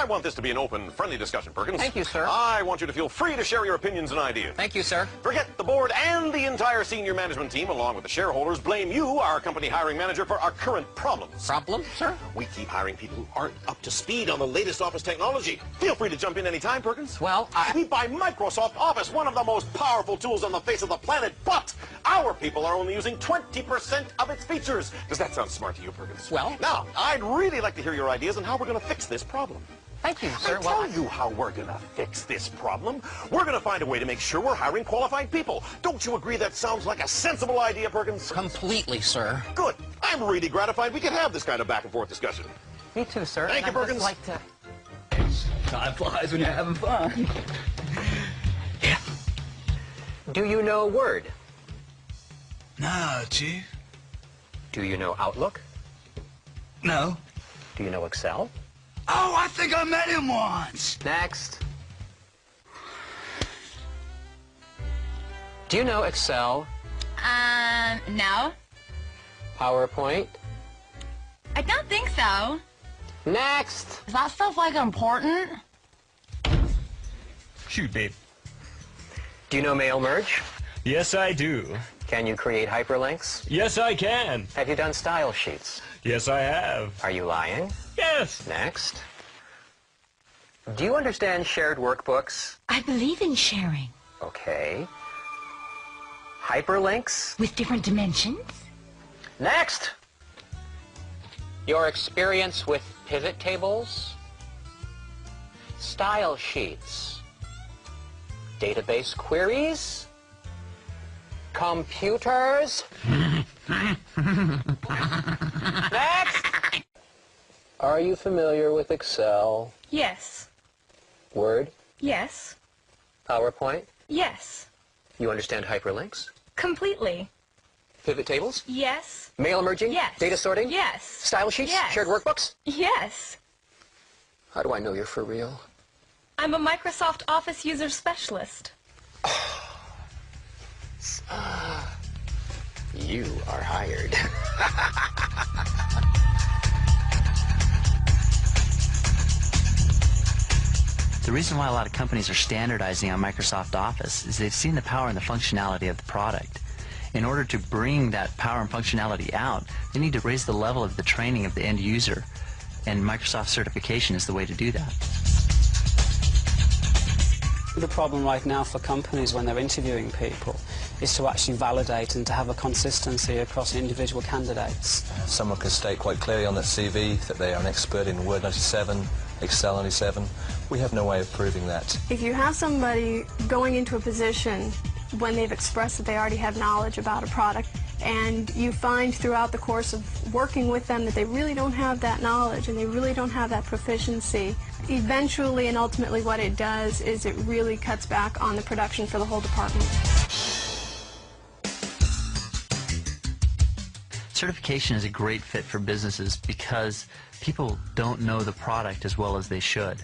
I want this to be an open, friendly discussion, Perkins. Thank you, sir. I want you to feel free to share your opinions and ideas. Thank you, sir. Forget the board and the entire senior management team, along with the shareholders, blame you, our company hiring manager, for our current problems. Problem, sir? We keep hiring people who aren't up to speed on the latest office technology. Feel free to jump in anytime, Perkins. Well, We buy Microsoft Office, one of the most powerful tools on the face of the planet, but our people are only using 20% of its features. Does that sound smart to you, Perkins? Well... Now, I'd really like to hear your ideas on how we're going to fix this problem. Thank you, sir. I'll tell you how we're going to fix this problem. We're going to find a way to make sure we're hiring qualified people. Don't you agree that sounds like a sensible idea, Perkins? Completely, sir. Good. I'm really gratified we can have this kind of back-and-forth discussion. Me too, sir. Thank you, Perkins. I'd just like to... Time flies when you're having fun. Yeah. Do you know Word? No, Chief. Do you know Outlook? No. Do you know Excel? Oh, I think I met him once. Next. Do you know Excel? No. PowerPoint? I don't think so. Next. Is that stuff, like, important? Shoot, babe. Do you know Mail Merge? Yes, I do. Can you create hyperlinks? Yes, I can. Have you done style sheets? Yes, I have. Are you lying? Yes. Next. Do you understand shared workbooks? I believe in sharing. Okay. Hyperlinks? With different dimensions? Next. Your experience with pivot tables? Style sheets? Database queries? Computers? Next! Are you familiar with Excel? Yes. Word? Yes. PowerPoint? Yes. You understand hyperlinks? Completely. Pivot tables? Yes. Mail merging? Yes. Data sorting? Yes. Style sheets? Yes. Shared workbooks? Yes. How do I know you're for real? I'm a Microsoft Office user specialist. You are hired. The reason why a lot of companies are standardizing on Microsoft Office is they've seen the power and the functionality of the product. In order to bring that power and functionality out, they need to raise the level of the training of the end user, and Microsoft certification is the way to do that. The problem right now for companies when they're interviewing people is to actually validate and to have a consistency across individual candidates. Someone can state quite clearly on their CV that they are an expert in Word 97, Excel 97. We have no way of proving that. If you have somebody going into a position when they've expressed that they already have knowledge about a product, and you find throughout the course of working with them that they really don't have that knowledge and they really don't have that proficiency, eventually and ultimately what it does is it really cuts back on the production for the whole department. Certification is a great fit for businesses because people don't know the product as well as they should.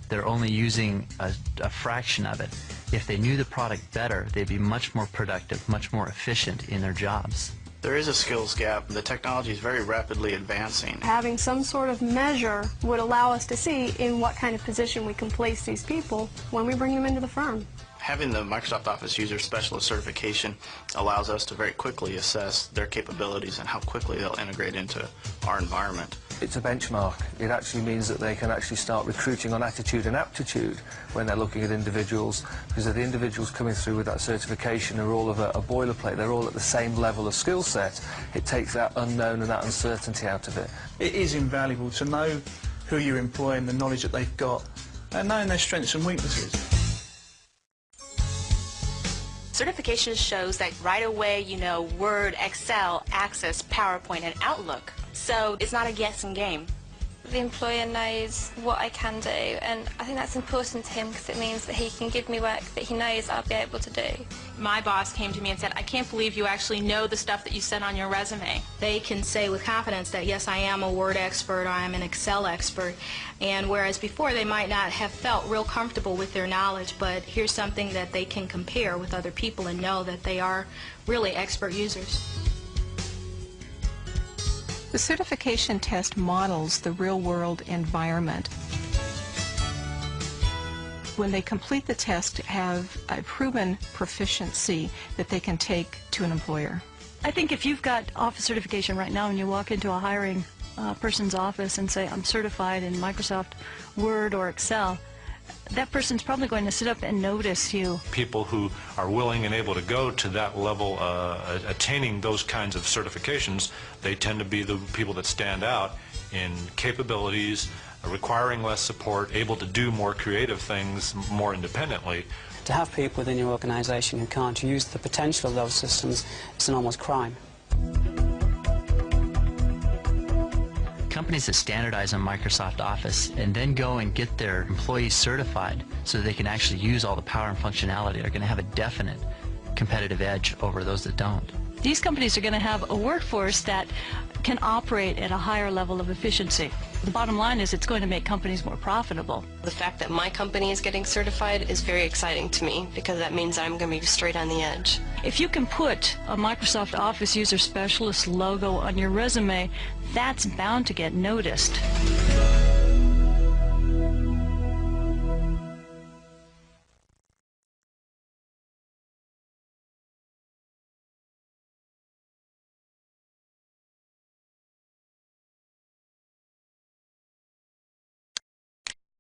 They're only using a fraction of it. If they knew the product better, they'd be much more productive, much more efficient in their jobs. There is a skills gap. The technology is very rapidly advancing. Having some sort of measure would allow us to see in what kind of position we can place these people when we bring them into the firm. Having the Microsoft Office User Specialist certification allows us to very quickly assess their capabilities and how quickly they'll integrate into our environment. It's a benchmark. It actually means that they can actually start recruiting on attitude and aptitude when they're looking at individuals, because if the individuals coming through with that certification are all of a boilerplate, they're all at the same level of skill set, it takes that unknown and that uncertainty out of it. It is invaluable to know who you're employing, the knowledge that they've got, and knowing their strengths and weaknesses. Certification shows that right away you know Word, Excel, Access, PowerPoint, and Outlook. So it's not a guessing game. The employer knows what I can do, and I think that's important to him because it means that he can give me work that he knows I'll be able to do. My boss came to me and said, I can't believe you actually know the stuff that you said on your resume. They can say with confidence that, yes, I am a Word expert or I am an Excel expert, and whereas before they might not have felt real comfortable with their knowledge, but here's something that they can compare with other people and know that they are really expert users. The certification test models the real-world environment. when they complete the test, have a proven proficiency that they can take to an employer. I think if you've got office certification right now and you walk into a hiring person's office and say, I'm certified in Microsoft Word or Excel, that person's probably going to sit up and notice you. People who are willing and able to go to that level, attaining those kinds of certifications, they tend to be the people that stand out in capabilities, requiring less support, able to do more creative things more independently. To have people within your organisation who can't use the potential of those systems is an almost crime. Companies that standardize on Microsoft Office and then go and get their employees certified so that they can actually use all the power and functionality are going to have a definite competitive edge over those that don't. These companies are going to have a workforce that can operate at a higher level of efficiency. The bottom line is it's going to make companies more profitable. The fact that my company is getting certified is very exciting to me because that means I'm going to be straight on the edge. If you can put a Microsoft Office User Specialist logo on your resume, that's bound to get noticed.